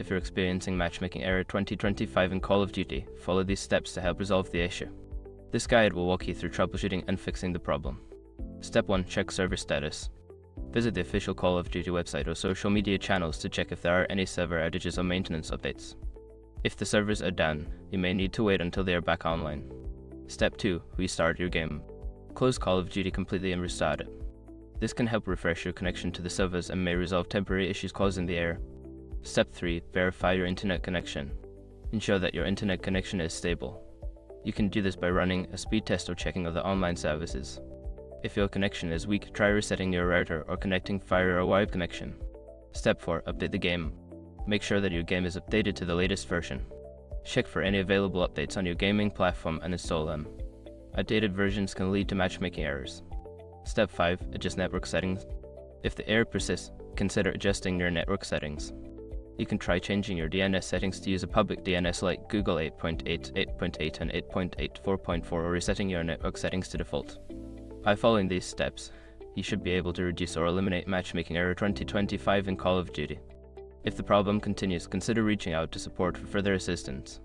If you're experiencing Matchmaking Error 2025 in Call of Duty, follow these steps to help resolve the issue. This guide will walk you through troubleshooting and fixing the problem. Step 1. Check server status. Visit the official Call of Duty website or social media channels to check if there are any server outages or maintenance updates. If the servers are down, you may need to wait until they are back online. Step 2. Restart your game. Close Call of Duty completely and restart it. This can help refresh your connection to the servers and may resolve temporary issues causing the error. Step 3. Verify your internet connection. Ensure that your internet connection is stable. You can do this by running a speed test or checking other online services. If your connection is weak, try resetting your router or connecting via a wired connection. Step 4. Update the game. Make sure that your game is updated to the latest version. Check for any available updates on your gaming platform and install them. Outdated versions can lead to matchmaking errors. Step 5. Adjust network settings. If the error persists, consider adjusting your network settings. You can try changing your DNS settings to use a public DNS like Google 8.8, 8.8 and 8.8 4.4 or resetting your network settings to default. By following these steps, you should be able to reduce or eliminate Matchmaking Error 2025 in Call of Duty. If the problem continues, consider reaching out to support for further assistance.